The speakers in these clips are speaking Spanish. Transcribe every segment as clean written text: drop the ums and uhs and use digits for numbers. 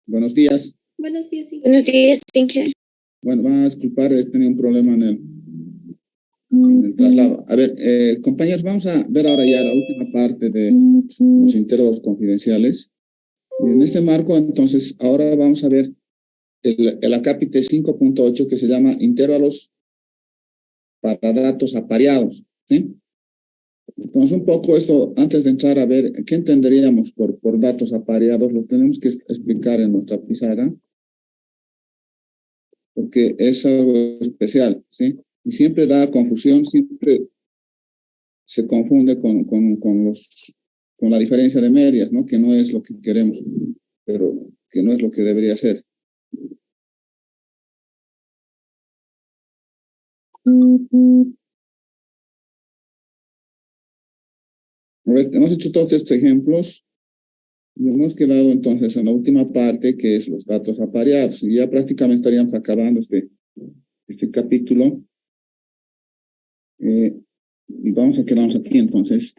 Buenos días. Buenos días, Inge. Buenos días, Inge. Bueno, van a disculpar, he tenido un problema en el traslado. A ver, compañeros, vamos a ver ahora ya la última parte de los intervalos confidenciales. Y en este marco, entonces, ahora vamos a ver el acápite 5.8 que se llama intervalos para datos apareados, ¿sí? Entonces, un poco esto, antes de entrar a ver qué entenderíamos por datos apareados, lo tenemos que explicar en nuestra pizarra, porque es algo especial, ¿sí? Y siempre da confusión, siempre se confunde con la diferencia de medias, ¿no? Que no es lo que queremos, pero que no es lo que debería ser. A ver, hemos hecho todos estos ejemplos y hemos quedado entonces en la última parte, que es los datos apareados, y ya prácticamente estaríamos acabando este capítulo. Y vamos a quedarnos aquí entonces.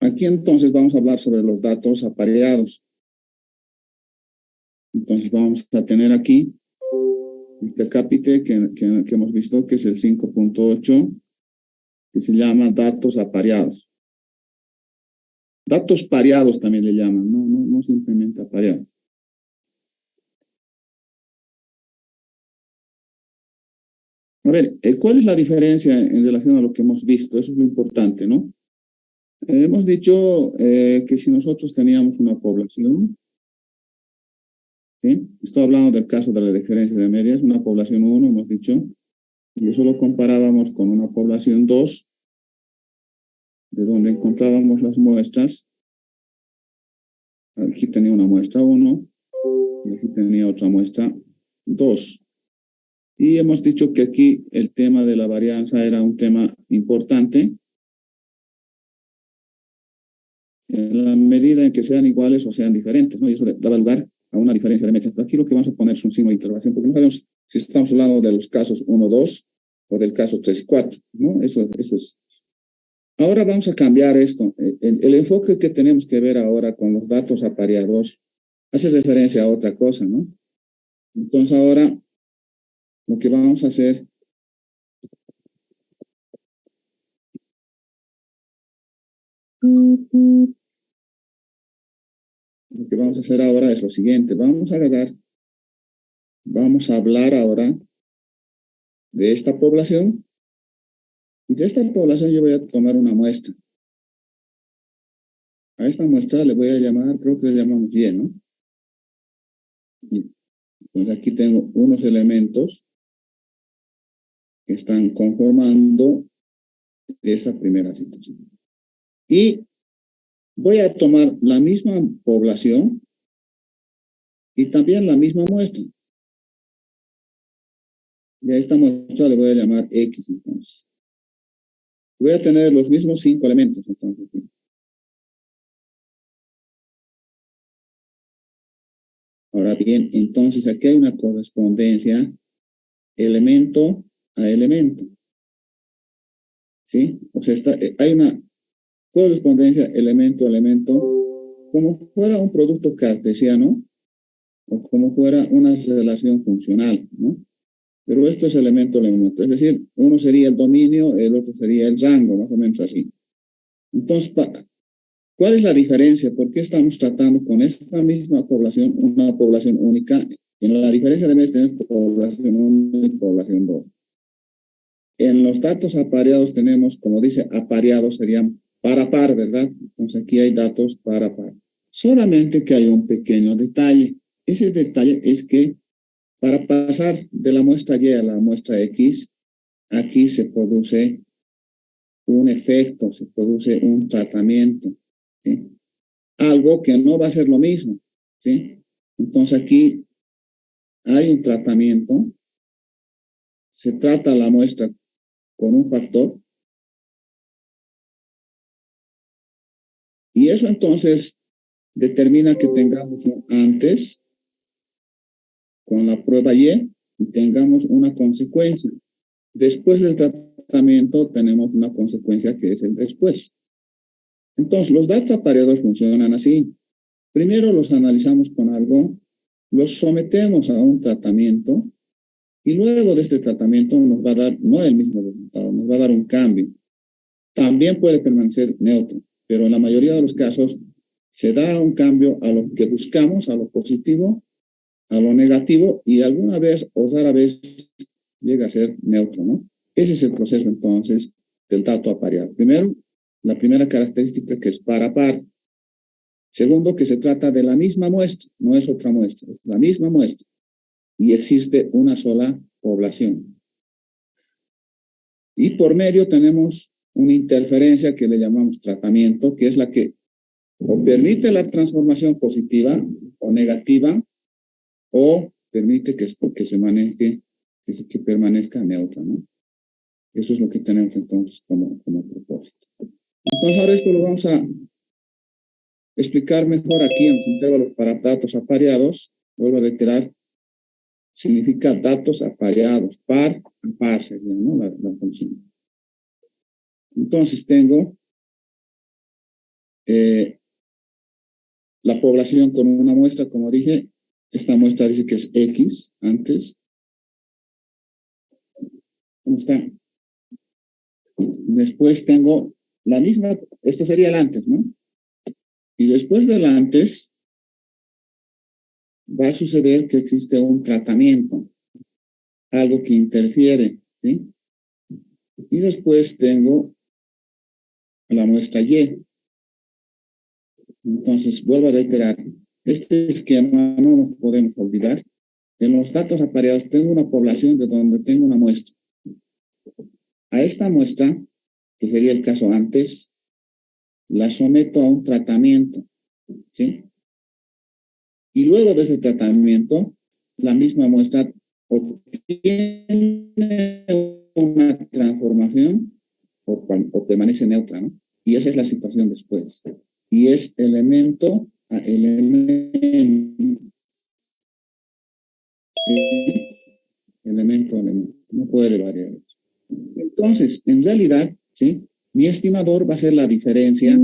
Aquí entonces vamos a hablar sobre los datos apareados. Entonces vamos a tener aquí este acápite que hemos visto, que es el 5.8, que se llama datos apareados. Datos pareados también le llaman, no simplemente apareados. A ver, ¿cuál es la diferencia en relación a lo que hemos visto? Eso es lo importante, ¿no? Hemos dicho que si nosotros teníamos una población, ¿sí? Estoy hablando del caso de la diferencia de medias, una población 1, hemos dicho, y eso lo comparábamos con una población 2, de donde encontrábamos las muestras. Aquí tenía una muestra 1, y aquí tenía otra muestra 2. Y hemos dicho que aquí el tema de la varianza era un tema importante, en la medida en que sean iguales o sean diferentes, ¿no? Y eso daba lugar a una diferencia de medias. Pero aquí lo que vamos a poner es un signo de interrogación, porque no sabemos si estamos hablando de los casos 1, 2 o del caso 3 y 4, ¿no? Eso es. Ahora vamos a cambiar esto. El enfoque que tenemos que ver ahora con los datos apareados hace referencia a otra cosa, ¿no? Entonces ahora lo que vamos a hacer ahora es lo siguiente. Vamos a hablar ahora de esta población, y de esta población yo voy a tomar una muestra. A esta muestra le voy a llamar, creo que le llamamos Y, ¿no? Y entonces aquí tengo unos elementos que están conformando esa primera situación. Y voy a tomar la misma población y también la misma muestra. Y a esta muestra le voy a llamar X, entonces. Voy a tener los mismos 5 elementos, entonces. Aquí. Ahora bien, entonces aquí hay una correspondencia elemento a elemento. ¿Sí? O sea, hay una correspondencia elemento a elemento, como fuera un producto cartesiano o como fuera una relación funcional, ¿no? Pero esto es elemento a elemento. Es decir, uno sería el dominio, el otro sería el rango, más o menos así. Entonces, ¿cuál es la diferencia? ¿Por qué estamos tratando con esta misma población, una población única? En la diferencia de medias tenemos población 1 y población 2. En los datos apareados tenemos, como dice, apareados serían par a par, ¿verdad? Entonces aquí hay datos par a par. Solamente que hay un pequeño detalle. Ese detalle es que para pasar de la muestra Y a la muestra X, aquí se produce un efecto, se produce un tratamiento, ¿sí? Algo que no va a ser lo mismo, ¿sí? Entonces aquí hay un tratamiento, se trata la muestra con un factor, y eso entonces determina que tengamos un antes con la prueba Y y tengamos una consecuencia. Después del tratamiento tenemos una consecuencia que es el después. Entonces, los datos apareados funcionan así. Primero los analizamos con algo, los sometemos a un tratamiento y luego de este tratamiento nos va a dar no el mismo resultado, nos va a dar un cambio. También puede permanecer neutro, pero en la mayoría de los casos se da un cambio a lo que buscamos, a lo positivo, a lo negativo y alguna vez o rara vez llega a ser neutro, ¿no? Ese es el proceso entonces del dato apareado. Primero, la primera característica que es par a par. Segundo, que se trata de la misma muestra, no es otra muestra, es la misma muestra y existe una sola población. Y por medio tenemos una interferencia que le llamamos tratamiento, que es la que o permite la transformación positiva o negativa o permite que se maneje, que permanezca neutra, ¿no? Eso es lo que tenemos entonces como propósito. Entonces ahora esto lo vamos a explicar mejor aquí en los intervalos para datos apareados. Vuelvo a reiterar, significa datos apareados, par a par sería, ¿no? La función. Entonces tengo la población con una muestra, como dije, esta muestra dice que es X antes. ¿Cómo está? Después tengo la misma, esto sería el antes, ¿no? Y después del antes va a suceder que existe un tratamiento, algo que interfiere, ¿sí? Y después tengo la muestra Y. Entonces, vuelvo a reiterar, este esquema no nos podemos olvidar. En los datos apareados tengo una población de donde tengo una muestra. A esta muestra, que sería el caso antes, la someto a un tratamiento, ¿sí? Y luego de ese tratamiento, la misma muestra obtiene una transformación o permanece neutra, ¿no? Y esa es la situación después. Y es elemento a elemento. Elemento a elemento. No puede variar. Entonces, en realidad, ¿sí? Mi estimador va a ser la diferencia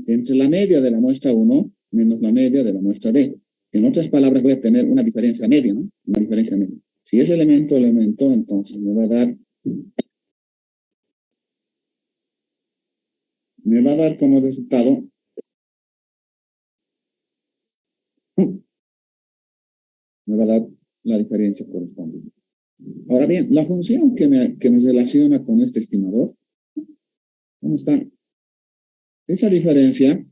entre la media de la muestra 1 menos la media de la muestra D. En otras palabras, voy a tener una diferencia media, ¿no? Una diferencia media. Si es elemento a elemento, entonces me va a dar como resultado me va a dar la diferencia correspondiente. Ahora bien, la función que me relaciona con este estimador, ¿cómo está? Esa diferencia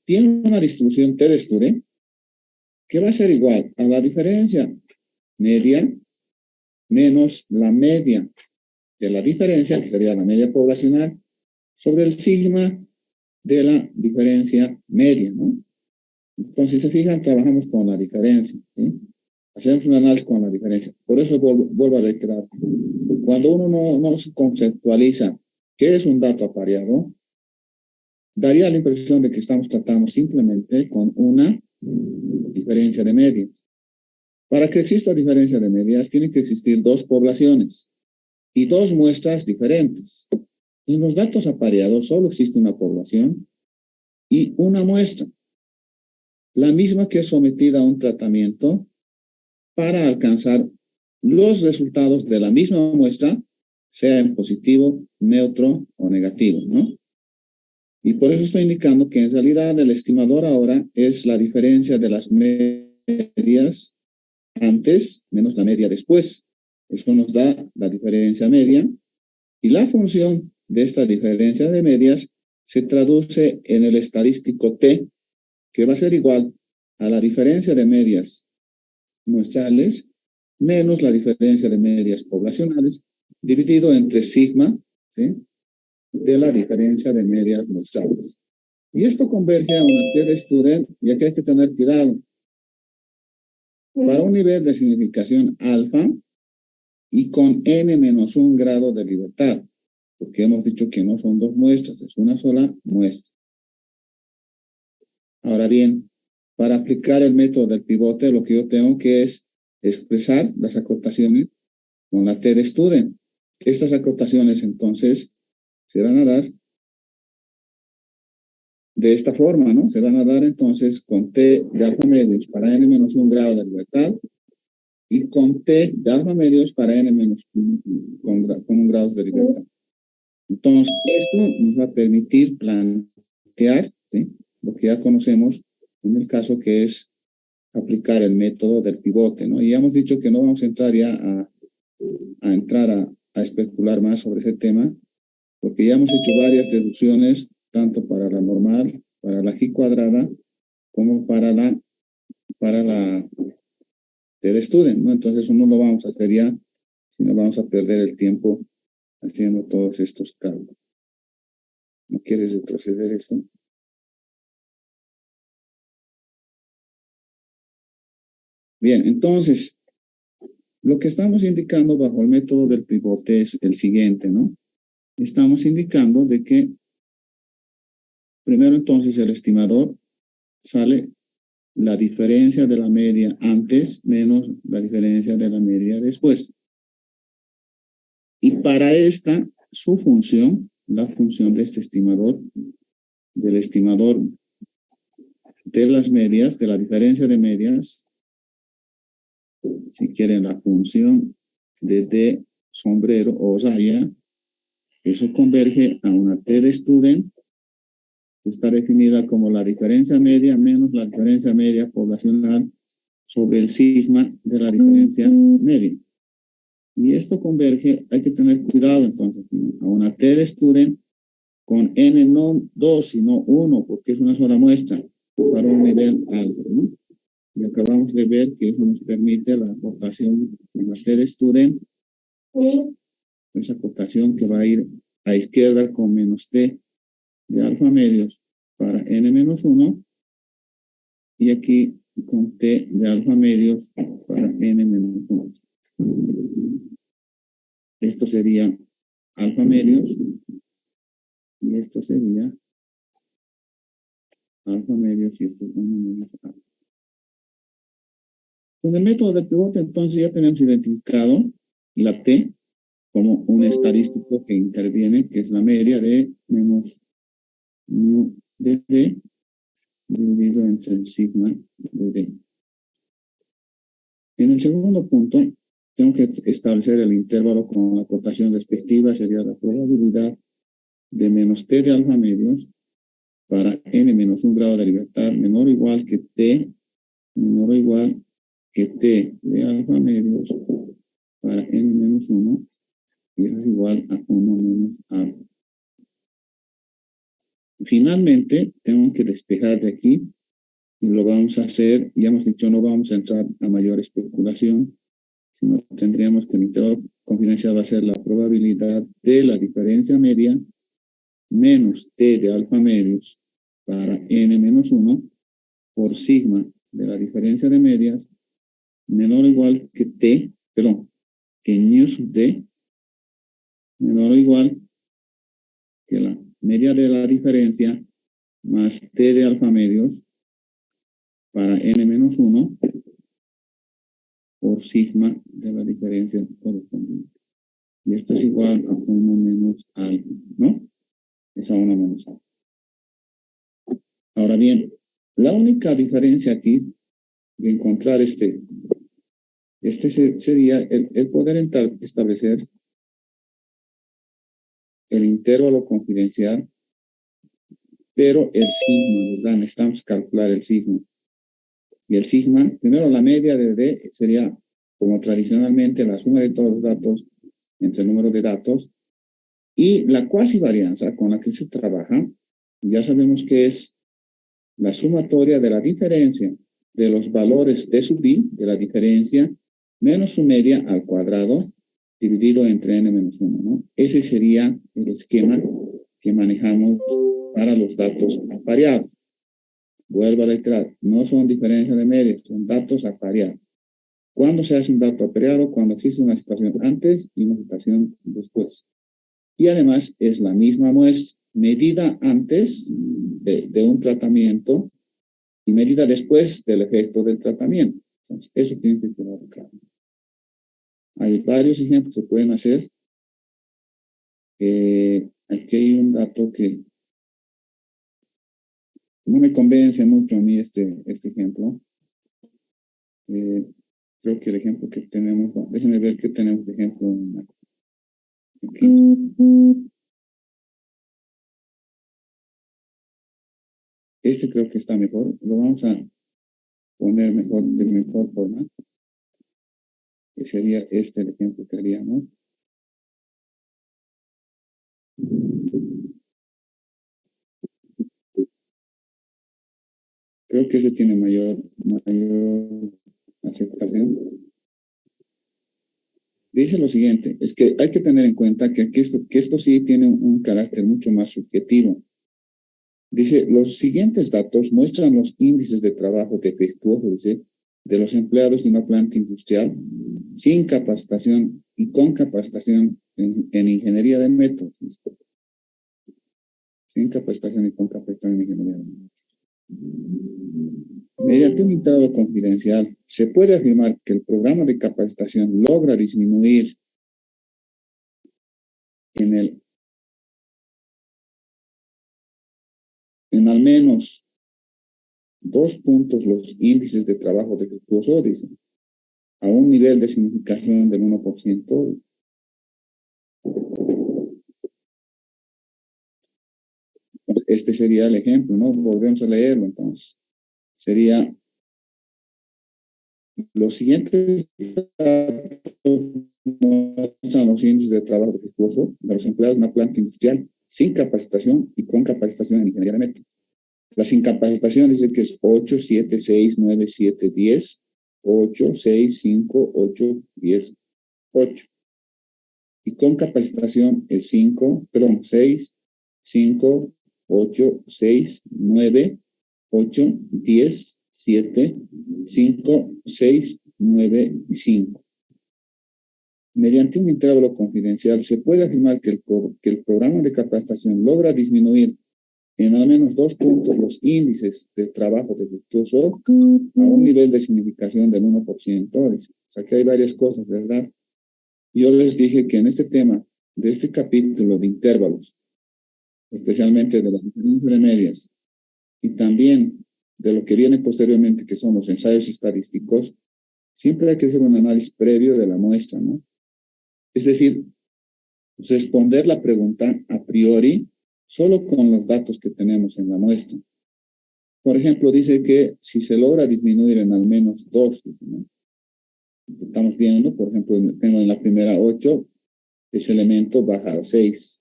tiene una distribución T de Sture que va a ser igual a la diferencia media menos la media de la diferencia, que sería la media poblacional, sobre el sigma de la diferencia media, ¿no? Entonces, si se fijan, trabajamos con la diferencia, ¿sí? Hacemos un análisis con la diferencia. Por eso vuelvo a reiterar. Cuando uno no se conceptualiza qué es un dato apareado, daría la impresión de que estamos tratando simplemente con una diferencia de medias. Para que exista diferencia de medias, tiene que existir dos poblaciones y dos muestras diferentes. En los datos apareados solo existe una población y una muestra, la misma que es sometida a un tratamiento para alcanzar los resultados de la misma muestra, sea en positivo, neutro o negativo, ¿no? Y por eso estoy indicando que en realidad el estimador ahora es la diferencia de las medias antes menos la media después. Eso nos da la diferencia media y la función de esta diferencia de medias se traduce en el estadístico T, que va a ser igual a la diferencia de medias muestrales menos la diferencia de medias poblacionales dividido entre sigma, ¿sí? De la diferencia de medias muestrales. Y esto converge a una T de student, y aquí hay que tener cuidado. Para un nivel de significación alfa y con n-1 grado de libertad, porque hemos dicho que no son dos muestras, es una sola muestra. Ahora bien, para aplicar el método del pivote, lo que yo tengo que es expresar las acotaciones con la T de student. Estas acotaciones entonces se van a dar de esta forma, ¿no? Se van a dar entonces con T de alfa medios para n-1 grado de libertad y con T de alfa medios para n-1 con un grado de libertad. Entonces, esto nos va a permitir plantear, ¿sí?, lo que ya conocemos en el caso que es aplicar el método del pivote, ¿no? Y ya hemos dicho que no vamos a entrar ya a entrar a especular más sobre ese tema, porque ya hemos hecho varias deducciones, tanto para la normal, para la G cuadrada, como para la del student, ¿no? Entonces, no lo vamos a hacer ya, sino vamos a perder el tiempo haciendo todos estos cálculos. ¿No quieres retroceder esto? Bien, entonces, lo que estamos indicando bajo el método del pivote es el siguiente, ¿no? Estamos indicando de que primero entonces el estimador sale la diferencia de la media antes menos la diferencia de la media después. Y para esta, su función, la función de este estimador, del estimador de las medias, de la diferencia de medias, si quieren la función de D sombrero o saya, eso converge a una T de student, que está definida como la diferencia media menos la diferencia media poblacional sobre el sigma de la diferencia media. Y esto converge, hay que tener cuidado entonces, a una T de student con N no 2, sino 1, porque es una sola muestra para un nivel alto, ¿no? Y acabamos de ver que eso nos permite la acotación en la T de student, esa acotación que va a ir a izquierda con menos T de alfa medios para N menos 1, y aquí con T de alfa medios para N menos 1. Esto sería alfa medios y esto sería alfa medios y esto es 1 menos alfa. Con el método del pivote entonces ya tenemos identificado la T como un estadístico que interviene, que es la media de menos mu de D dividido entre el sigma de D. En el segundo punto, tengo que establecer el intervalo con la acotación respectiva, sería la probabilidad de menos T de alfa medios para N menos 1 grado de libertad menor o igual que T, menor o igual que T de alfa medios para N menos 1, y eso es igual a 1 menos alfa. Finalmente, tengo que despejar de aquí, y lo vamos a hacer, ya hemos dicho, no vamos a entrar a mayor especulación, sino tendríamos que el intervalo confidencial va a ser la probabilidad de la diferencia media menos T de alfa medios para N menos 1 por sigma de la diferencia de medias menor o igual que T, perdón, que nu sub D menor o igual que la media de la diferencia más T de alfa medios para N menos 1 por sigma de la diferencia correspondiente. Y esto es igual a 1 menos alfa, ¿no? Es a 1 menos alfa. Ahora bien, la única diferencia aquí de encontrar sería el poder establecer el intervalo confidencial, pero el sigma, ¿verdad? Necesitamos calcular el sigma. Y el sigma, primero la media de D sería, como tradicionalmente, la suma de todos los datos entre el número de datos, y la cuasi varianza con la que se trabaja, ya sabemos que es la sumatoria de la diferencia de los valores de sub I, de la diferencia, menos su media al cuadrado, dividido entre n menos 1, ¿no? Ese sería el esquema que manejamos para los datos apareados. Vuelvo a reiterar, no son diferencias de medias, son datos apareados. ¿Cuándo se hace un dato apareado? Cuando existe una situación antes y una situación después. Y además es la misma muestra, medida antes de un tratamiento y medida después del efecto del tratamiento. Entonces, eso tiene que quedar claro. Hay varios ejemplos que pueden hacer. Aquí hay un dato que No me convence mucho a mí este ejemplo. Creo que el ejemplo que tenemos, déjenme ver qué tenemos de ejemplo. Este creo que está mejor. Lo vamos a poner mejor, de mejor forma. Que sería este el ejemplo que haríamos. Creo que ese tiene mayor aceptación. Dice lo siguiente, es que hay que tener en cuenta que esto sí tiene un carácter mucho más subjetivo. Dice, los siguientes datos muestran los índices de trabajo defectuoso, dice, de los empleados de una planta industrial sin capacitación y con capacitación en ingeniería de métodos. Sin capacitación y con capacitación en ingeniería de métodos. Mediante un intervalo confidencial, se puede afirmar que el programa de capacitación logra disminuir en al menos 2 puntos los índices de trabajo defectuoso, dicen, a un nivel de significación del 1%. Este sería el ejemplo, ¿no? Volvemos a leerlo entonces. Sería los siguientes datos muestran los índices de trabajo defectuoso de los empleados de una planta industrial sin capacitación y con capacitación en ingeniería de métodos. La sin capacitación dice que es 8, 7, 6, 9, 7, 10, 8, 6, 5, 8, 10, 8. Y con capacitación es 5, perdón, 6, 5, 8, 6, 9, 8, 10, 7, 5, 6, 9 y 5. Mediante un intervalo confidencial se puede afirmar que el programa de capacitación logra disminuir en al menos 2 puntos los índices de trabajo defectuoso a un nivel de significación del 1%. O sea que hay varias cosas, ¿verdad? Yo les dije que en este tema, de este capítulo de intervalos, especialmente de la diferencia de medias, y también de lo que viene posteriormente, que son los ensayos estadísticos, siempre hay que hacer un análisis previo de la muestra, ¿no? Es decir, responder la pregunta a priori solo con los datos que tenemos en la muestra. Por ejemplo, dice que si se logra disminuir en al menos 2, ¿no? Estamos viendo, por ejemplo, tengo en la primera 8, ese elemento baja a 6.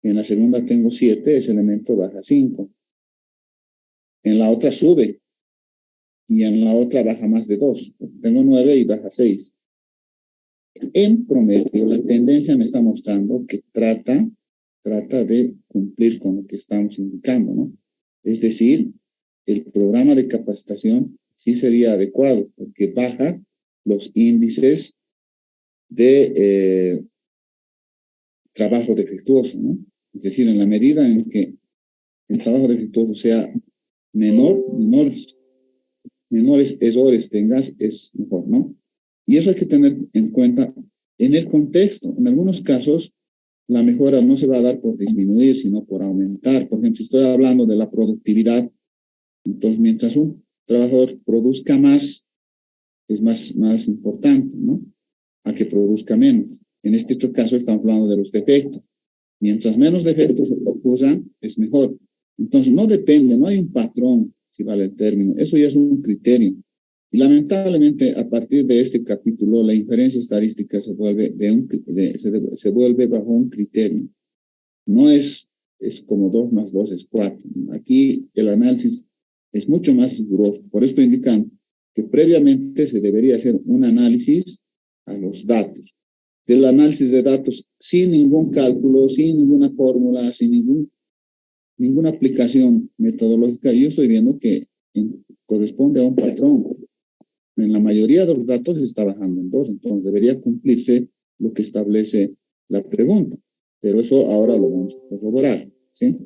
En la segunda tengo 7, ese elemento baja a 5. En la otra sube y en la otra baja más de 2. Tengo 9 y baja 6. En promedio, la tendencia me está mostrando que trata de cumplir con lo que estamos indicando, ¿no? Es decir, el programa de capacitación sí sería adecuado porque baja los índices de trabajo defectuoso, ¿no? Es decir, en la medida en que el trabajo defectuoso sea menores errores tengas, es mejor, ¿no? Y eso hay que tener en cuenta en el contexto. En algunos casos, la mejora no se va a dar por disminuir, sino por aumentar. Por ejemplo, si estoy hablando de la productividad, entonces mientras un trabajador produzca más, es más importante, ¿no? A que produzca menos. En este otro caso estamos hablando de los defectos. Mientras menos defectos ocurran, es mejor. Entonces, no depende, no hay un patrón, si vale el término. Eso ya es un criterio. Y lamentablemente, a partir de este capítulo, la inferencia estadística se vuelve, se vuelve bajo un criterio. No es como 2 más 2 es 4. Aquí el análisis es mucho más riguroso. Por esto indican que previamente se debería hacer un análisis a los datos. Del análisis de datos sin ningún cálculo, sin ninguna fórmula, sin ninguna aplicación metodológica. Yo estoy viendo que corresponde a un patrón. En la mayoría de los datos se está bajando en 2, entonces debería cumplirse lo que establece la pregunta. Pero eso ahora lo vamos a corroborar, ¿sí?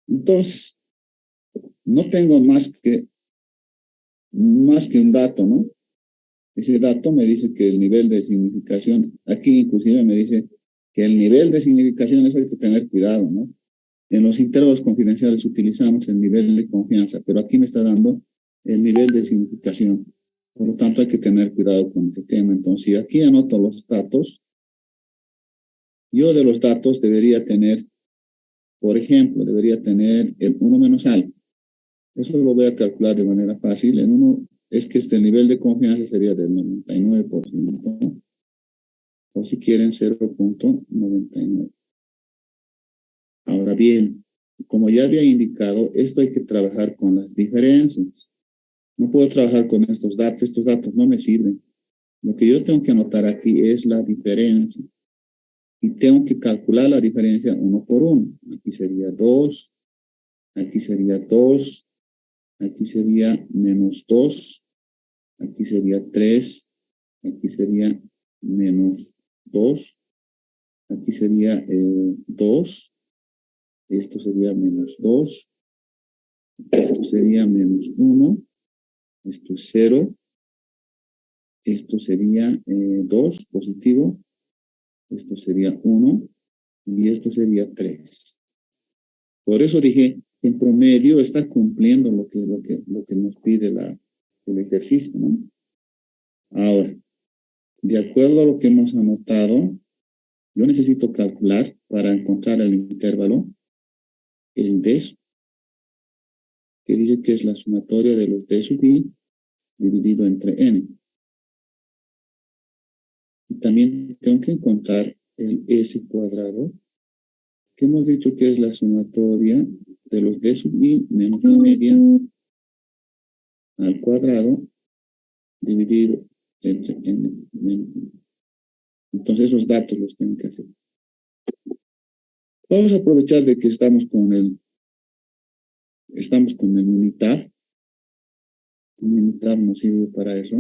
Entonces, no tengo más que un dato, ¿no? Ese dato me dice que el nivel de significación, aquí inclusive me dice que el nivel de significación, eso hay que tener cuidado, ¿no? en los intervalos confidenciales utilizamos el nivel de confianza, pero aquí me está dando el nivel de significación. Por lo tanto, hay que tener cuidado con este tema. Entonces, si aquí anoto los datos, yo de los datos debería tener, por ejemplo, debería tener el 1 menos algo. Eso lo voy a calcular de manera fácil. En 1 es que este nivel de confianza sería del 99%, o si quieren 0.99. Ahora bien, como ya había indicado, esto hay que trabajar con las diferencias. No puedo trabajar con estos datos no me sirven. Lo que yo tengo que anotar aquí es la diferencia. Y tengo que calcular la diferencia 1 por 1. Aquí sería 2, aquí sería 2, aquí sería menos 2, aquí sería 3, aquí sería menos 2, aquí sería 2, esto sería menos 2, esto sería menos 1, esto es 0, esto sería 2 positivo, esto sería 1 y esto sería 3. Por eso dije, en promedio está cumpliendo lo que nos pide el ejercicio, ¿no? Ahora, de acuerdo a lo que hemos anotado, yo necesito calcular para encontrar el intervalo, el D, que dice que es la sumatoria de los D sub I dividido entre N. Y también tengo que encontrar el S cuadrado, que hemos dicho que es la sumatoria de los D sub I menos la media al cuadrado dividido entre N menos 1. Entonces esos datos los tengo que hacer. Vamos a aprovechar de que estamos con el Minitab. El Minitab nos sirve para eso.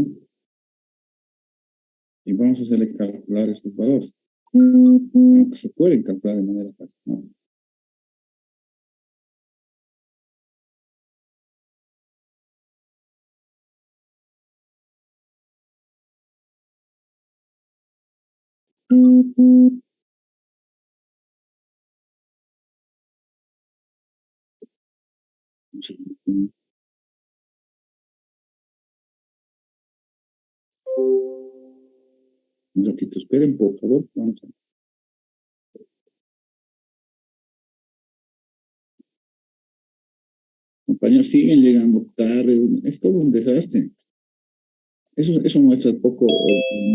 Y vamos a hacerle calcular estos valores. Aunque se pueden calcular de manera fácil, ¿no? Un ratito, esperen, por favor. Vamos a... Compañeros, siguen llegando tarde. Es todo un desastre. Eso muestra poco o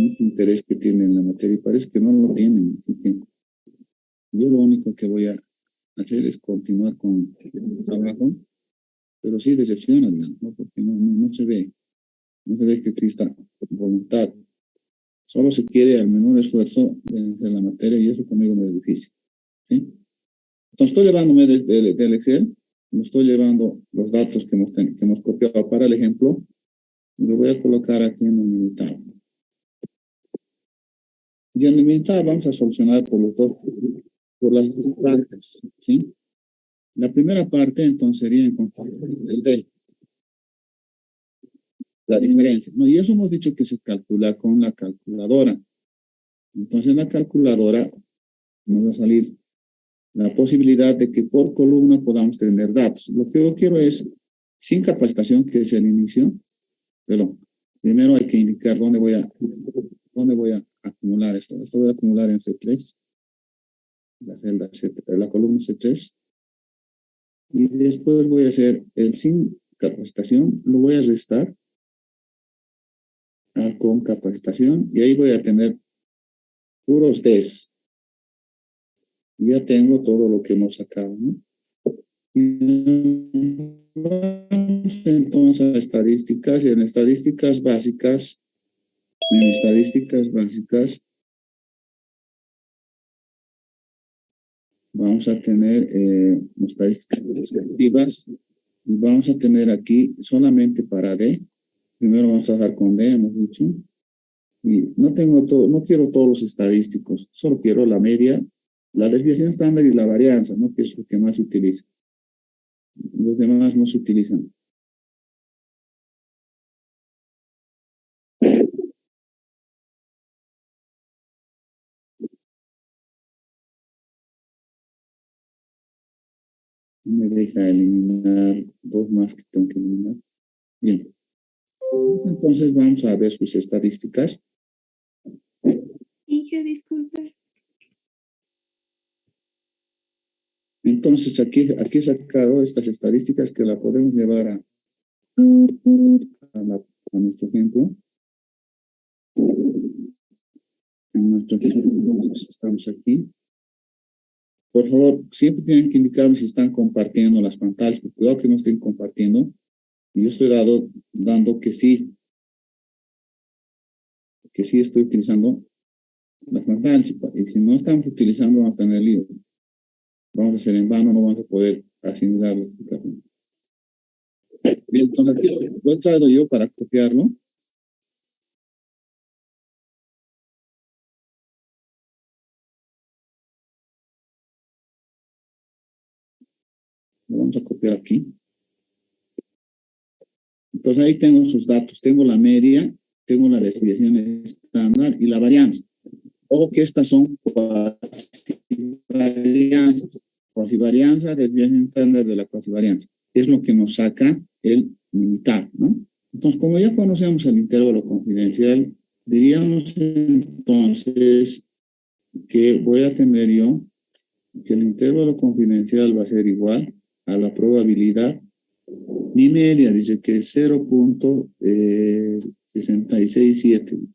mucho interés que tienen en la materia y parece que no lo tienen. Así que yo lo único que voy a hacer es continuar con el trabajo, pero sí decepciona, digamos, ¿no? Porque no se ve que exista voluntad. Solo se quiere al menor esfuerzo de la materia y eso conmigo no es difícil, ¿sí? Entonces estoy llevándome desde el Excel, me estoy llevando los datos que hemos copiado para el ejemplo y lo voy a colocar aquí en el Minitab. Y en el Minitab vamos a solucionar por las dos partes, ¿sí? La primera parte entonces sería encontrar el D, la diferencia, ¿no? Y eso hemos dicho que se calcula con la calculadora. Entonces en la calculadora nos va a salir la posibilidad de que por columna podamos tener datos. Lo que yo quiero es, sin capacitación, que es el inicio, pero primero hay que indicar dónde voy a acumular esto. Esto voy a acumular en C3, la columna C3, y después voy a hacer el sin capacitación, lo voy a restar con capacitación, y ahí voy a tener puros Ds. Ya tengo todo lo que hemos sacado, ¿no? Entonces, estadísticas, y en estadísticas básicas, vamos a tener estadísticas descriptivas y vamos a tener aquí solamente para D. Primero vamos a dejar con D, hemos dicho. Y no quiero todos los estadísticos, solo quiero la media, la desviación estándar y la varianza, ¿no? Que es lo que más se utiliza. Los demás no se utilizan. Me deja eliminar dos más que tengo que eliminar. Bien. Entonces vamos a ver sus estadísticas. Y yo disculpe. Entonces aquí he sacado estas estadísticas que la podemos llevar a nuestro ejemplo. En nuestro ejemplo estamos aquí. Por favor, siempre tienen que indicarme si están compartiendo las pantallas. Cuidado que no estén compartiendo. Y yo estoy dando que sí estoy utilizando las pantallas. Y si no estamos utilizando, vamos a tener lío. Vamos a hacer en vano, no vamos a poder asimilar la explicación. Bien, entonces aquí lo he traído yo para copiarlo. Lo vamos a copiar aquí. Entonces ahí tengo sus datos. Tengo la media, tengo la desviación estándar y la varianza. Ojo que estas son cuasivarianza, desviación estándar de la cuasivarianza. Es lo que nos saca el mitad, ¿no? Entonces, como ya conocemos el intervalo confidencial, diríamos entonces que voy a tener yo que el intervalo confidencial va a ser igual a la probabilidad. Mi media dice que es 0.667.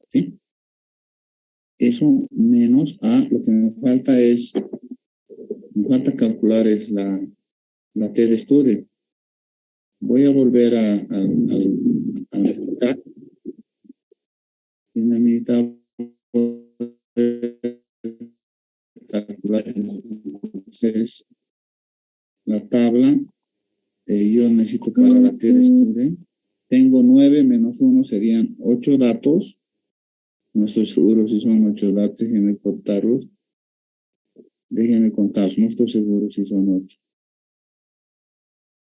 ¿Sí? Eso menos a lo que me falta calcular es la T de estudio. Voy a volver a la mitad. En la mitad voy a calcular entonces la tabla. Yo necesito para la T de estudio. Tengo 9 menos 1 serían 8 datos. No estoy seguro si son 8 datos. Déjenme contarlos. No estoy seguro si son 8.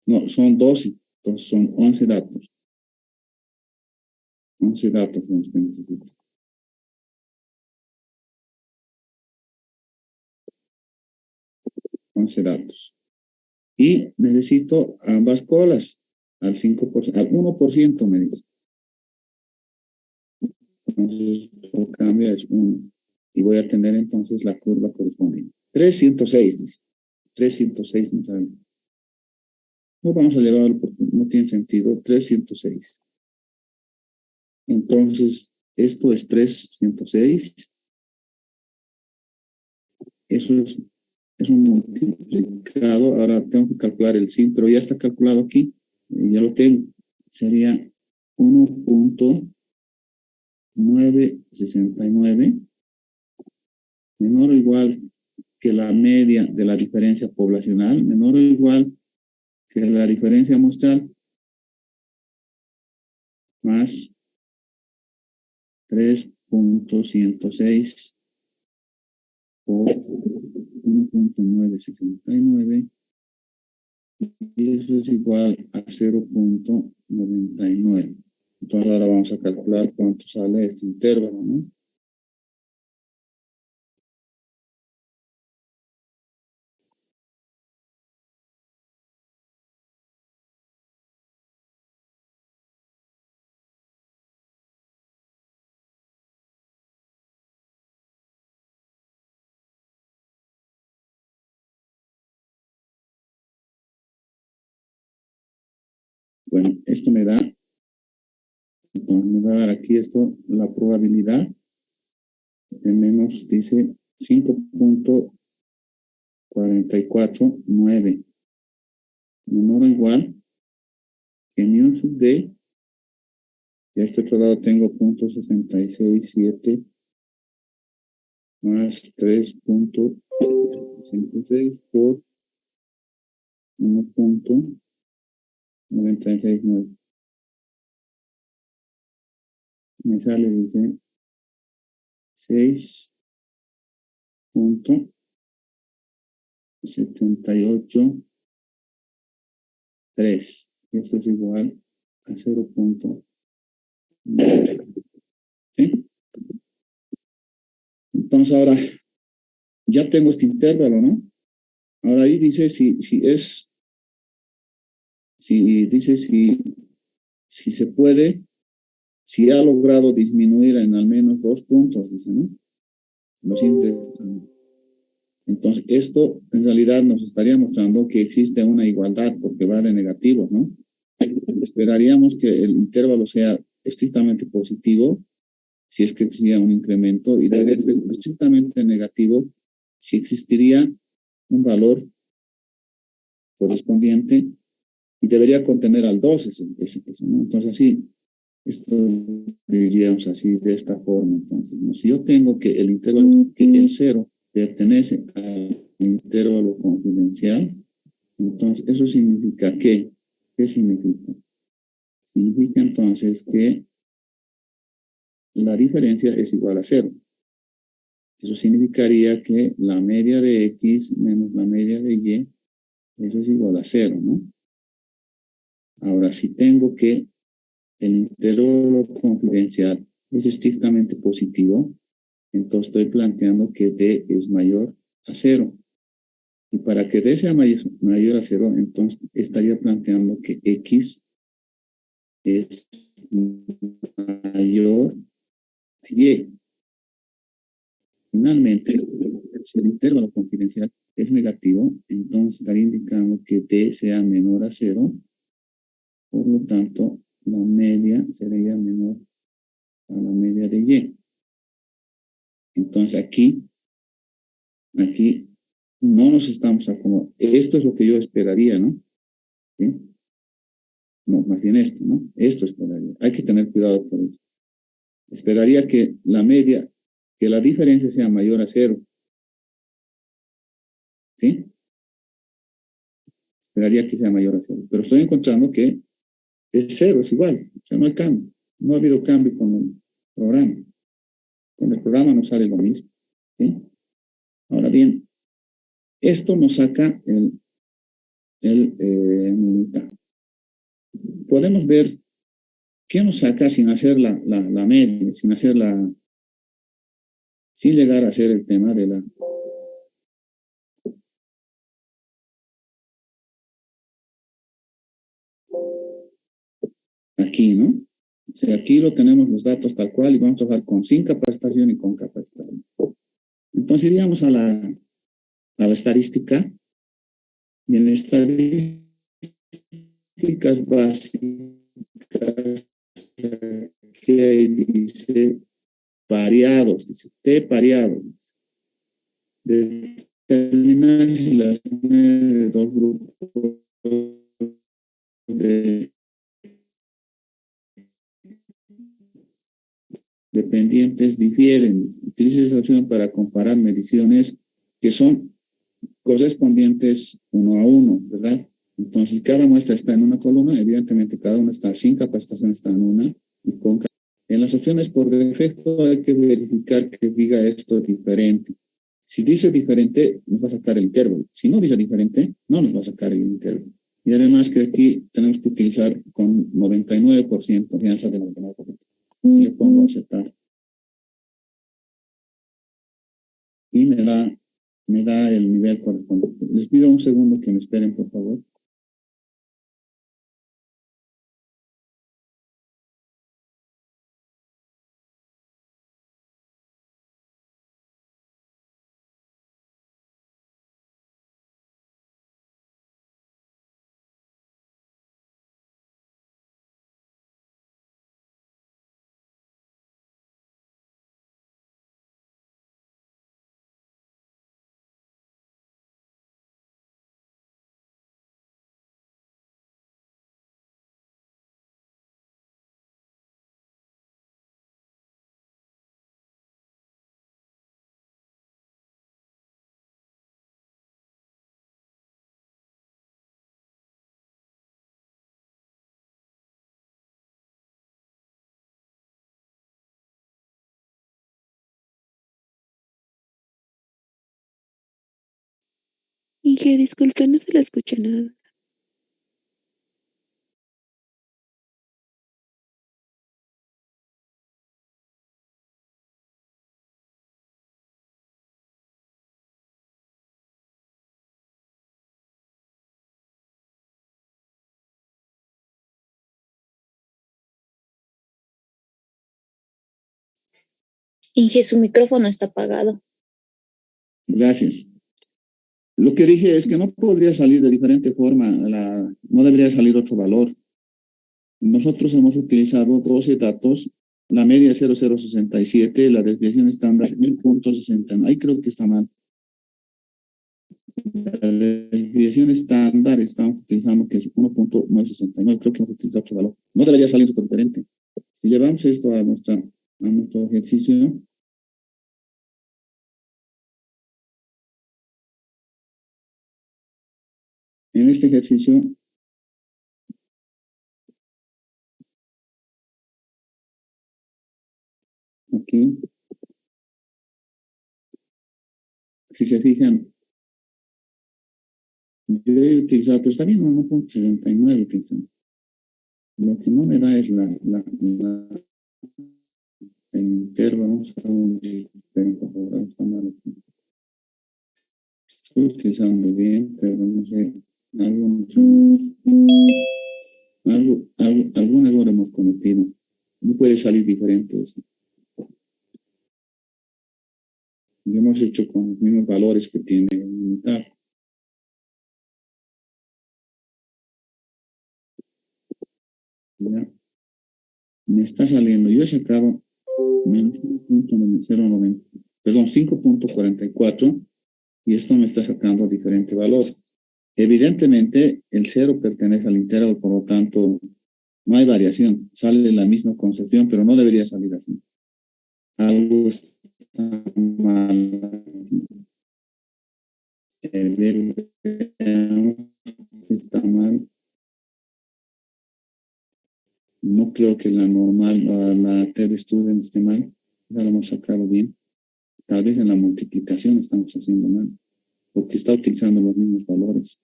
No, son 12. Entonces son 11 datos. 11 datos son los que necesito. 11 datos. Y necesito ambas colas al 5%, al 1% me dice. Entonces, esto cambia, es 1. Y voy a tener entonces la curva correspondiente. 306, dice. 306 no sabe. No vamos a llevarlo porque no tiene sentido. 306. Entonces, esto es 306. Eso es un multiplicado. Ahora tengo que calcular el sin, pero ya está calculado aquí. Ya lo tengo. Sería 1.969 menor o igual que la media de la diferencia poblacional, menor o igual que la diferencia muestral, más 3.106 por 1.969, y eso es igual a 0.99. Entonces ahora vamos a calcular cuánto sale este intervalo, ¿no? Bueno, esto me da, entonces me va a dar aquí esto, la probabilidad de menos, dice 5.449, menor o igual que mu sub d, y a este otro lado tengo 0.667 más 3.66 por 1.969. Me sale, dice 6.783. Esto es igual a 0.9. ¿Sí? Entonces ahora ya tengo este intervalo, ¿no? Ahora ahí dice si se puede, si ha logrado disminuir en al menos 2 puntos, dice, ¿no? Los índices. Entonces, esto en realidad nos estaría mostrando que existe una igualdad porque va de negativos, ¿no? Esperaríamos que el intervalo sea estrictamente positivo si es que existiría un incremento y debería ser estrictamente negativo si existiría un valor correspondiente y debería contener al 2 eso, ¿no? Entonces, así, esto diríamos así, de esta forma. Entonces, ¿no? Si yo tengo que el intervalo, que el cero pertenece al intervalo confidencial, entonces, ¿eso significa qué? ¿Qué significa? Significa entonces que la diferencia es igual a cero. Eso significaría que la media de X menos la media de Y, eso es igual a cero, ¿no? Ahora, si tengo que el intervalo confidencial es estrictamente positivo, entonces estoy planteando que D es mayor a cero. Y para que D sea mayor a cero, entonces estaría planteando que X es mayor a Y. Finalmente, si el intervalo confidencial es negativo, entonces estaría indicando que D sea menor a cero, por lo tanto, la media sería menor a la media de Y. Entonces aquí no nos estamos acomodando. Esto es lo que yo esperaría, ¿no? ¿Sí? No, más bien esto, ¿no? Esto esperaría. Hay que tener cuidado por eso. Esperaría que la media, que la diferencia sea mayor a cero. ¿Sí? Esperaría que sea mayor a cero. Pero estoy encontrando que es cero, es igual. O sea, no hay cambio. No ha habido cambio con el programa. Con el programa nos sale lo mismo. ¿Sí? Ahora bien, esto nos saca el podemos ver qué nos saca sin hacer la media, sin llegar a hacer el tema de la. Aquí, ¿no? O sea, aquí lo tenemos los datos tal cual y vamos a trabajar con sin capacitación y con capacitación. Entonces iríamos a la estadística y en estadísticas básicas que dice pareados, dice T pareados. Determinar si las de dos grupos de dependientes difieren. Utilice esa opción para comparar mediciones que son correspondientes uno a uno, ¿verdad? Entonces, cada muestra está en una columna, evidentemente cada una está sin capacitación, está en una, y con en las opciones por defecto hay que verificar que diga esto diferente. Si dice diferente, nos va a sacar el intervalo. Si no dice diferente, no nos va a sacar el intervalo. Y además que aquí tenemos que utilizar con 99% confianza de 99%. Le pongo a aceptar. Y me da el nivel correspondiente. Les pido un segundo que me esperen, por favor. Inge, disculpe, no se le escucha nada. Inge, su micrófono está apagado. Gracias. Lo que dije es que no podría salir de diferente forma, no debería salir otro valor. Nosotros hemos utilizado 12 datos, la media es 0,067, la desviación estándar 1.69. Ahí creo que está mal. La desviación estándar estamos utilizando que es 1.969, creo que hemos utilizado otro valor. No debería salir esto diferente. Si llevamos esto a nuestro ejercicio, en este ejercicio, aquí, si se fijan, yo he utilizado, pero está bien 1.79, utilizando. Lo que no me da es el intervalo. Vamos a ver, esperen, por favor, está mal aquí. Estoy utilizando bien, pero no sé, algún error hemos cometido. No puede salir diferente esto. Y hemos hecho con los mismos valores que tiene el militar. Ya. Me está saliendo, yo he sacado menos 1.090, perdón, 5.44, y esto me está sacando diferente valor. Evidentemente, el 0 pertenece al intervalo, por lo tanto, no hay variación. Sale la misma concepción, pero no debería salir así. Algo está mal. Está mal. No creo que la normal, la TED Student esté mal. Ya lo hemos sacado bien. Tal vez en la multiplicación estamos haciendo mal, porque está utilizando los mismos valores.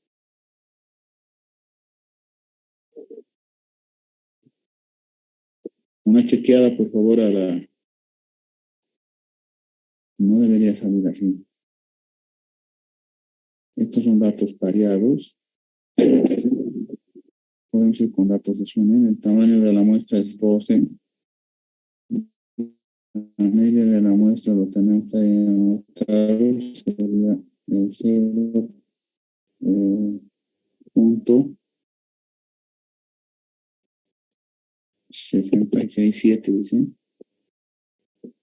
Una chequeada, por favor, no debería salir así. Estos son datos pareados. Podemos ir con datos de Sunen. El tamaño de la muestra es 12. La media de la muestra lo tenemos ahí anotado. Sería el 0.667, dice.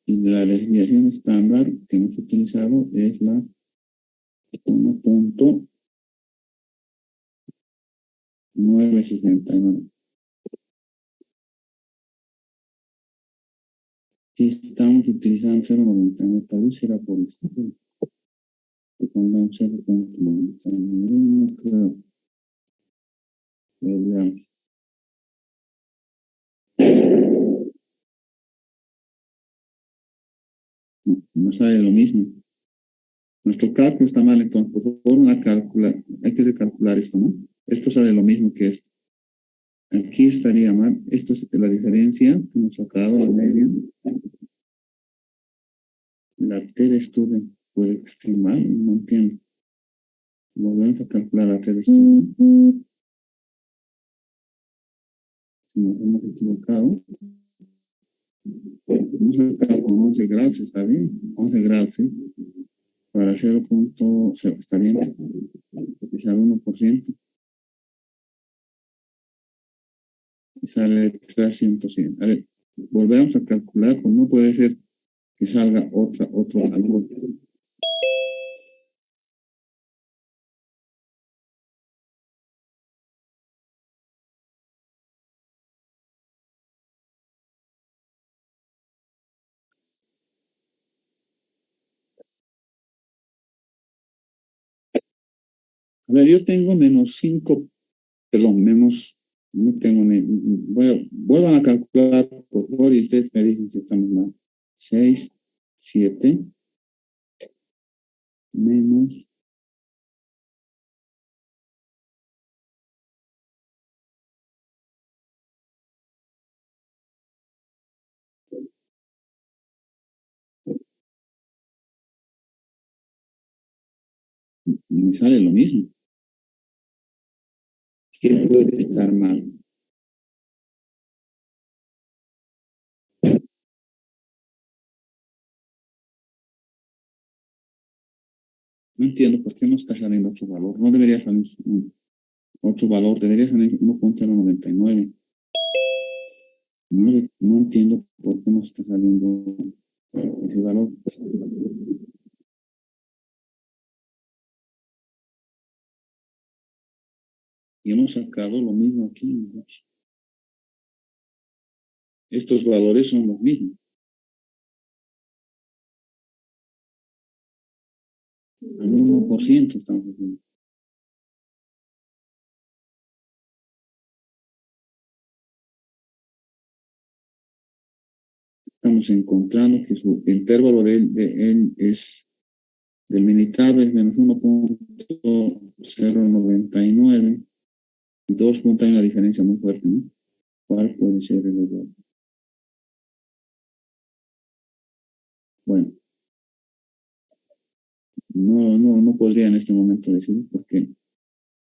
Y la desviación estándar que hemos utilizado es la 1.969. Y estamos utilizando 0.99, tal vez será por esto. Que pongan 0.91, creo. Pero veamos. No sale lo mismo. Nuestro cálculo está mal, entonces, por favor, hay que recalcular esto, ¿no? Esto sale lo mismo que esto. Aquí estaría mal. Esto es la diferencia que hemos sacado, la media. La T de student puede que esté mal, no entiendo. Volvemos a calcular la T de student. Si nos hemos equivocado, vamos a sacar con 11 grados, está bien. 11 grados, ¿sí? Para 0.0, está bien. Es al 1%. Y sale 300. A ver, volvemos a calcular, pues no puede ser que salga otro algo. A ver, yo tengo menos 5, perdón, no tengo vuelvan a calcular, por favor, y ustedes me dicen si estamos mal. 6, 7, menos. Me sale lo mismo. ¿Qué puede estar mal? No entiendo por qué no está saliendo otro valor. No debería salir otro valor, debería salir 1.099. No entiendo por qué no está saliendo ese valor. Y hemos sacado lo mismo aquí, ¿no? Estos valores son los mismos. Al 1% estamos haciendo. Estamos encontrando que su intervalo de él es del minitab es menos 1.099 y 2 puntos, hay una diferencia muy fuerte, ¿no? ¿Cuál puede ser el error? Bueno, no podría en este momento decir porque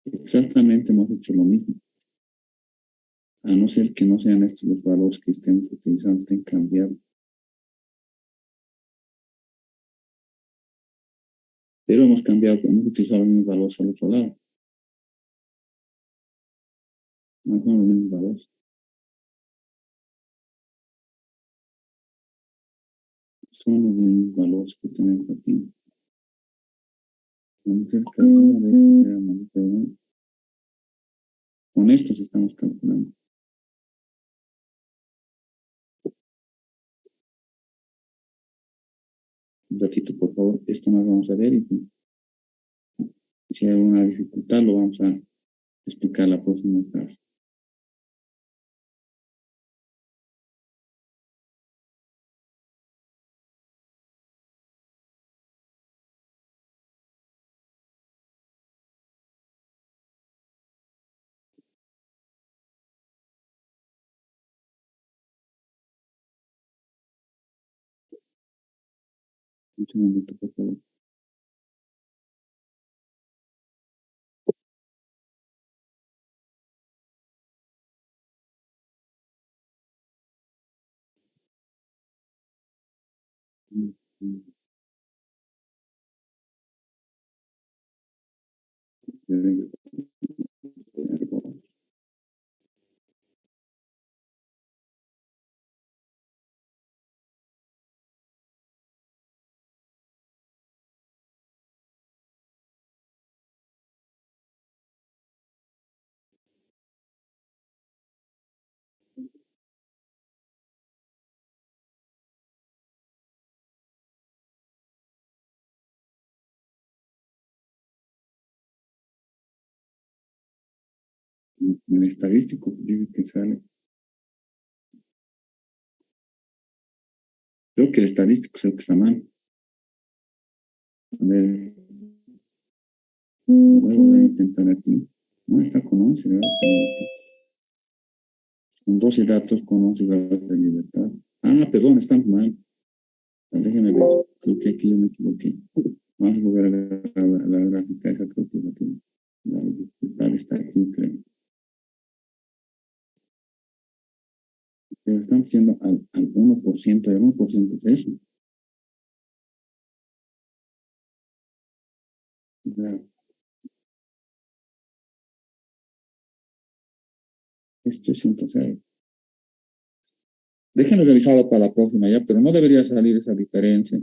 exactamente hemos hecho lo mismo. A no ser que no sean estos los valores que estemos utilizando, estén cambiados. Pero hemos cambiado, hemos utilizado los mismos valores al otro lado. No son los mismos valores. Son los mismos valores que tenemos aquí. Vamos a calcular con estos estamos calculando. Un ratito, por favor. Esto más vamos a ver y si hay alguna dificultad lo vamos a explicar la próxima clase. Un segundito, por favor. En el estadístico dice que sale. Creo que el estadístico es el que está mal. A ver. Voy a volver a intentar aquí. No está con 11 grados de libertad. Con 12 datos con 11 grados de libertad. Ah, perdón, estamos mal. Déjenme ver. Creo que aquí yo me equivoqué. Vamos a volver a la gráfica. Esa creo que es la que la dificultad está aquí, creo. Pero estamos yendo al 1%. El 1% es eso. Claro. Este es 106. Déjenlo revisado para la próxima ya, pero no debería salir esa diferencia.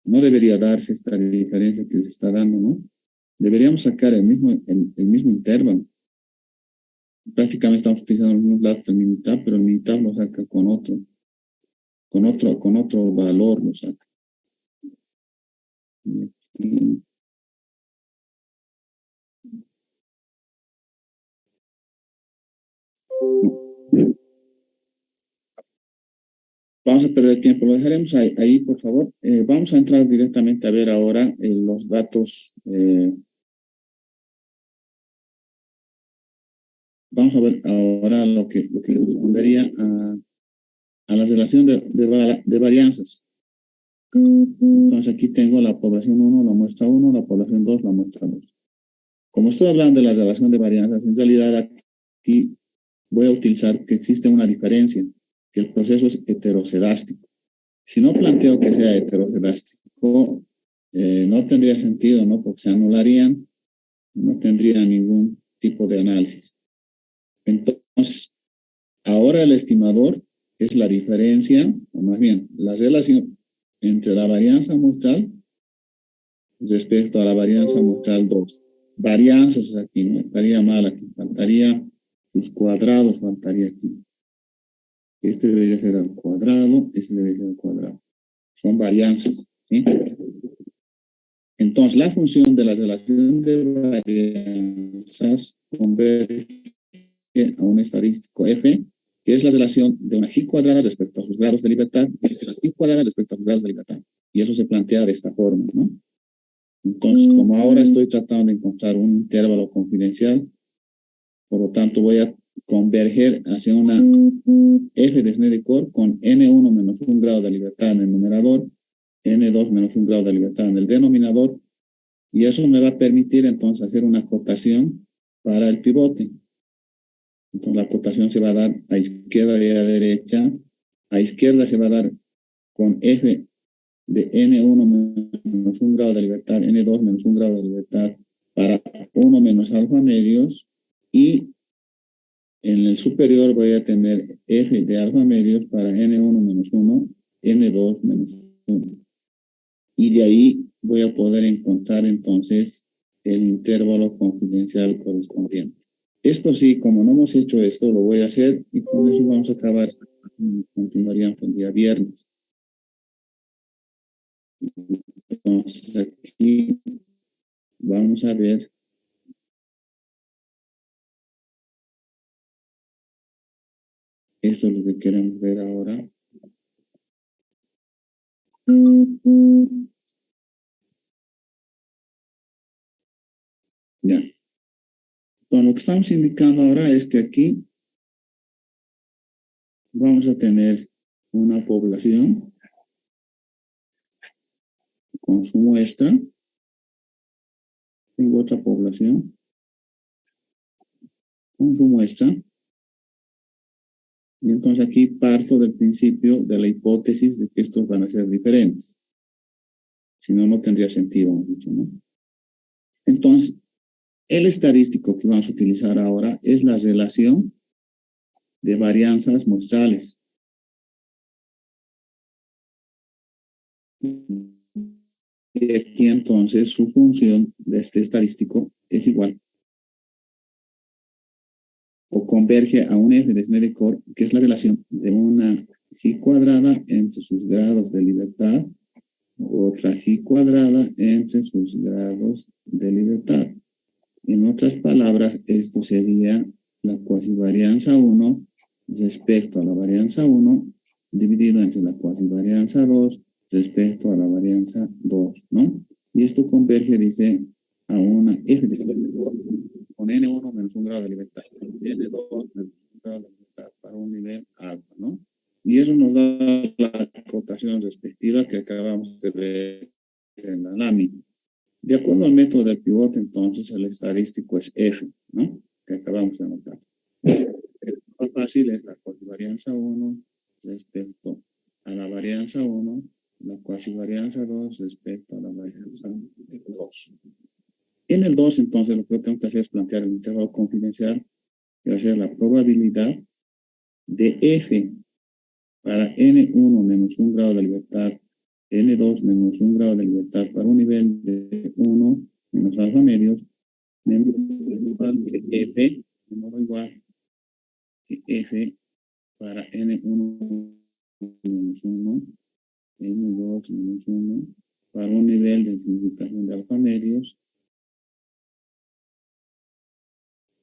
No debería darse esta diferencia que se está dando, ¿no? Deberíamos sacar el mismo intervalo. Prácticamente estamos utilizando los mismos datos del Minitab, pero el Minitab lo saca con otro valor lo saca. Vamos a perder tiempo, lo dejaremos ahí por favor. Vamos a entrar directamente a ver ahora los datos. Vamos a ver ahora lo que correspondería a la relación de varianzas. Entonces aquí tengo la población 1, la muestra 1, la población 2, la muestra 2. Como estoy hablando de la relación de varianzas, en realidad aquí voy a utilizar que existe una diferencia, que el proceso es heterocedástico. Si no planteo que sea heterocedástico, no tendría sentido, ¿no? Porque se anularían, no tendría ningún tipo de análisis. Entonces, ahora el estimador es la diferencia, o más bien, la relación entre la varianza muestral respecto a la varianza muestral 2. Varianzas aquí, no estaría mal aquí, faltaría sus cuadrados, faltaría aquí. Este debería ser al cuadrado, este debería ser al cuadrado. Son varianzas, ¿sí? Entonces, la función de la relación de varianzas converge a un estadístico F, que es la relación de una G cuadrada respecto a sus grados de libertad, y de una G cuadrada respecto a sus grados de libertad. Y eso se plantea de esta forma, ¿no? Entonces, como ahora estoy tratando de encontrar un intervalo confidencial, por lo tanto voy a converger hacia una F de Snedeker con N1 menos 1 grado de libertad en el numerador, N2 menos 1 grado de libertad en el denominador, y eso me va a permitir entonces hacer una acotación para el pivote. Entonces la acotación se va a dar a izquierda y a derecha. A izquierda se va a dar con F de N1 menos 1 grado de libertad, N2 menos 1 grado de libertad para 1 menos alfa medios, y en el superior voy a tener F de alfa medios para N1 menos 1, N2 menos 1. Y de ahí voy a poder encontrar entonces el intervalo confidencial correspondiente. Esto sí, como no hemos hecho esto, lo voy a hacer y con eso vamos a acabar esta clase. Continuaríamos el día viernes. Entonces aquí vamos a ver esto es lo que queremos ver ahora. Ya. Entonces lo que estamos indicando ahora es que aquí vamos a tener una población con su muestra. Tengo otra población con su muestra. Y entonces aquí parto del principio de la hipótesis de que estos van a ser diferentes. Si no, no tendría sentido, ¿no? Entonces, el estadístico que vamos a utilizar ahora es la relación de varianzas muestrales. Y aquí entonces su función de este estadístico es igual o converge a un F de Snedeker, que es la relación de una G cuadrada entre sus grados de libertad, otra G cuadrada entre sus grados de libertad. En otras palabras, esto sería la cuasivarianza 1 respecto a la varianza 1 dividido entre la cuasivarianza 2 respecto a la varianza 2, ¿no? Y esto converge, dice, a una F de con N1 menos 1 grado de libertad, N2 menos 1 grado de libertad para un nivel alfa, ¿no? Y eso nos da la acotación respectiva que acabamos de ver en la lámina. De acuerdo al método del pivote, entonces el estadístico es F, ¿no? Que acabamos de anotar. El más fácil es la cuasivarianza 1 respecto a la varianza 1, la cuasivarianza 2 respecto a la varianza 2. En el 2, entonces, lo que yo tengo que hacer es plantear el intervalo confidencial, que va a ser la probabilidad de F para N1 menos 1 grado de libertad, N2 menos 1 grado de libertad para un nivel de 1 menos alfa medios, menor o igual que F, menor o igual que F para N1 menos 1, N2 menos 1, para un nivel de simplificación de alfa medios,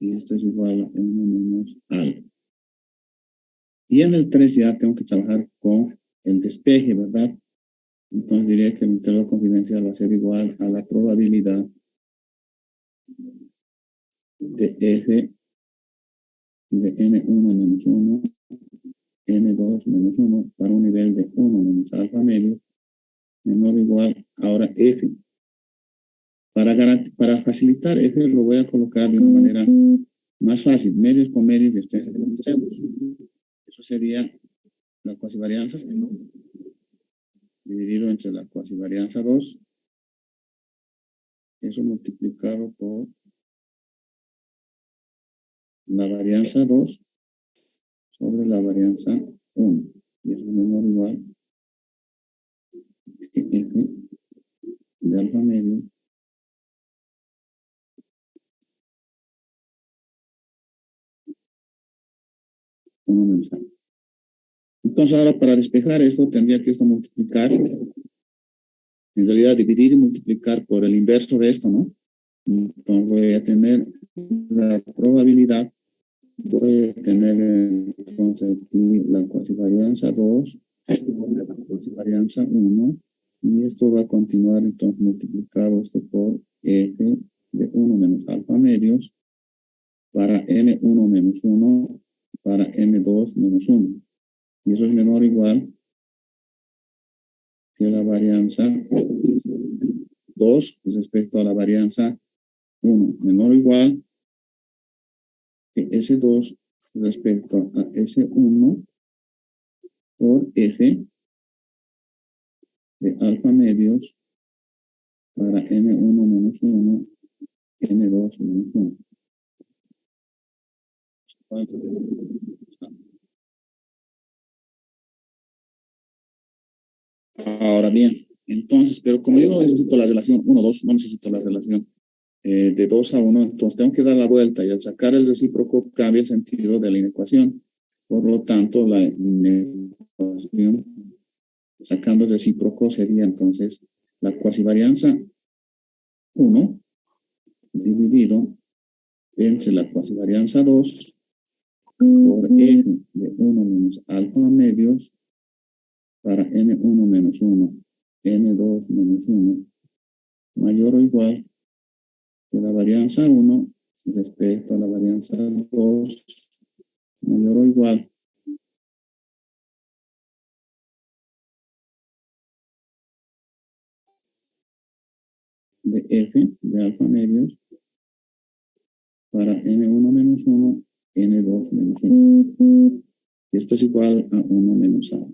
y esto es igual a 1 menos alfa. Y en el 3 ya tengo que trabajar con el despeje, ¿verdad? Entonces diría que el intervalo confidencial va a ser igual a la probabilidad de F de N1 menos 1, N2 menos 1 para un nivel de 1 menos alfa medio, menor o igual, ahora F. Para facilitar F lo voy a colocar de una manera más fácil, medios con medios y extremos con extremos. Eso sería la cuasivarianza dividido entre la cuasivarianza 2 Eso multiplicado por la varianza 2 sobre la varianza 1. Y eso es menor o igual que F de alfa medio uno menos alfa. Entonces ahora para despejar esto tendría que esto multiplicar, en realidad dividir y multiplicar por el inverso de esto, ¿no? Entonces voy a tener la probabilidad, voy a tener entonces aquí la cuasivarianza 2, la cuasivarianza 1, y esto va a continuar entonces multiplicado esto por F de 1 menos alfa medios para N1 menos 1 para N2 menos 1. Y eso es menor o igual que la varianza 2 respecto a la varianza 1. Menor o igual que S2 respecto a S1 por F de alfa medios para N1 menos 1, N2 menos 1. Ahora bien, entonces, pero como yo no necesito la relación 1, 2, no necesito la relación de 2 a 1, entonces tengo que dar la vuelta y al sacar el recíproco cambia el sentido de la inecuación. Por lo tanto, la inecuación sacando el recíproco sería entonces la cuasivarianza 1 dividido entre la cuasivarianza 2 por F de 1 menos alfa medios para N1 menos 1, N2 menos 1, mayor o igual que la varianza 1 respecto a la varianza 2, mayor o igual de F de alfa medios para N1 menos 1, N2 menos 1. Esto es igual a 1 menos A.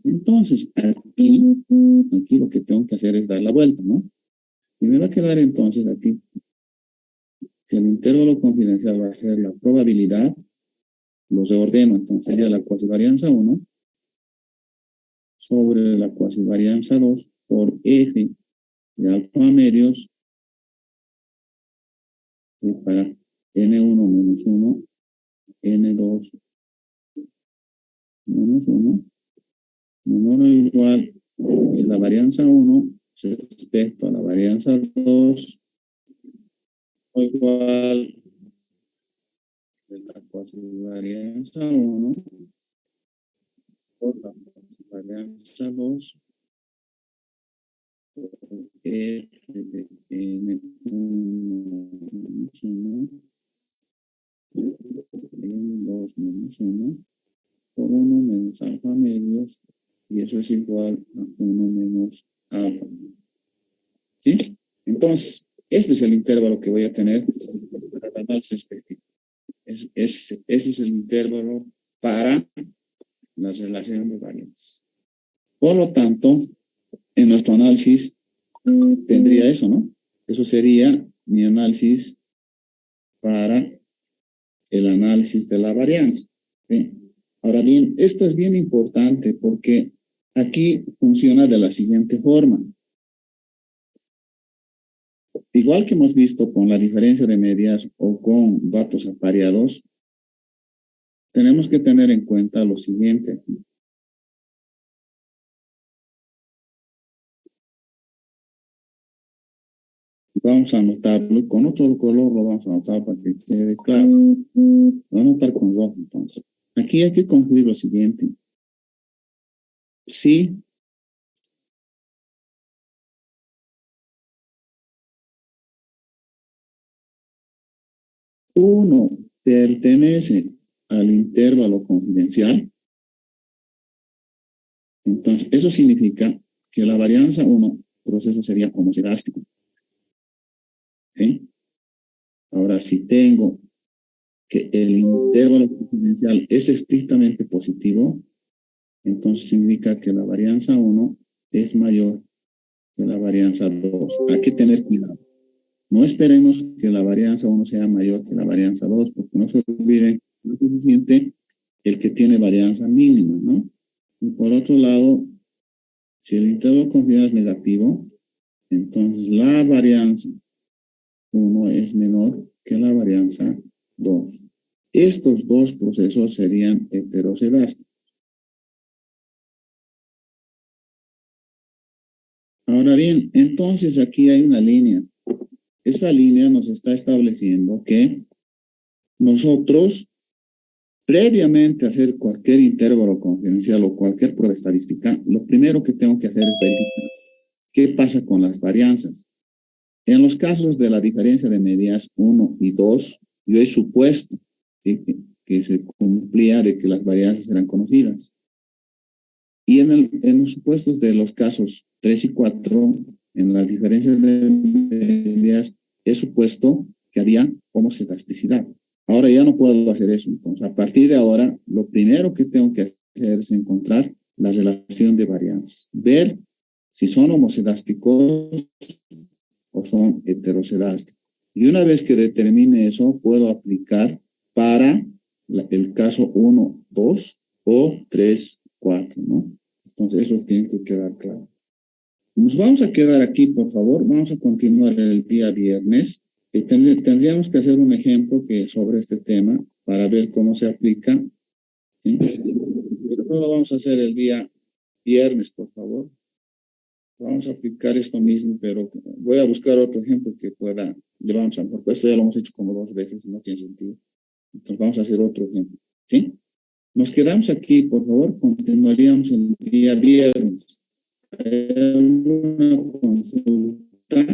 Entonces, aquí lo que tengo que hacer es dar la vuelta, ¿no? Y me va a quedar entonces aquí que el intervalo confidencial va a ser la probabilidad, lo reordeno, entonces sería la cuasivarianza 1 sobre la cuasivarianza 2 por F de alfa medios y para N1 menos 1, N2 menos 1, menor o igual que la varianza 1 respecto a la varianza 2 o igual que la cuasivarianza 1 por la cuasivarianza 2 por F de N1 menos 1, N2 menos 1 por 1 menos alfa medios, y eso es igual a 1 menos alfa. ¿Sí? Entonces, este es el intervalo que voy a tener para el análisis respectivo. Ese es el intervalo para la relación de varianzas. Por lo tanto, en nuestro análisis tendría eso, ¿no? Eso sería mi análisis para el análisis de la varianza. ¿Sí? Ahora bien, esto es bien importante porque aquí funciona de la siguiente forma. Igual que hemos visto con la diferencia de medias o con datos apareados, tenemos que tener en cuenta lo siguiente. Vamos a anotarlo y con otro color lo vamos a anotar para que quede claro. Lo voy a anotar con rojo entonces. Aquí hay que concluir lo siguiente. Si uno pertenece al intervalo confidencial, entonces eso significa que la varianza 1 proceso sería homocedástico. ¿Sí? Ahora, si tengo que el intervalo confidencial es estrictamente positivo, entonces significa que la varianza 1 es mayor que la varianza 2. Hay que tener cuidado. No esperemos que la varianza 1 sea mayor que la varianza 2, porque no se olviden, no es suficiente el que tiene varianza mínima, ¿no? Y por otro lado, si el intervalo de confianza es negativo, entonces la varianza 1 es menor que la varianza 2. Estos dos procesos serían heterocedásticos. Ahora bien, entonces aquí hay una línea. Esta línea nos está estableciendo que nosotros, previamente a hacer cualquier intervalo confidencial o cualquier prueba estadística, lo primero que tengo que hacer es verificar qué pasa con las varianzas. En los casos de la diferencia de medias 1 y 2, yo he supuesto que se cumplía de que las varianzas eran conocidas. Y en los supuestos de los casos 3 y 4, en las diferencias de medias, he supuesto que había homocetasticidad. Ahora ya no puedo hacer eso. Entonces, a partir de ahora, lo primero que tengo que hacer es encontrar la relación de varianzas. Ver si son homocedásticos o son heterocedásticos. Y una vez que determine eso, puedo aplicar para el caso 1, 2 o 3, 4, ¿no? Entonces, eso tiene que quedar claro. Nos vamos a quedar aquí, por favor. Vamos a continuar el día viernes. Tendríamos que hacer un ejemplo sobre este tema para ver cómo se aplica, ¿sí? Pero no lo vamos a hacer el día viernes, por favor. Vamos a aplicar esto mismo, pero voy a buscar otro ejemplo que pueda, porque esto ya lo hemos hecho como 2 veces y no tiene sentido. Entonces vamos a hacer otro ejemplo, ¿sí? Nos quedamos aquí, por favor, continuaríamos el día viernes. ¿Hay alguna consulta?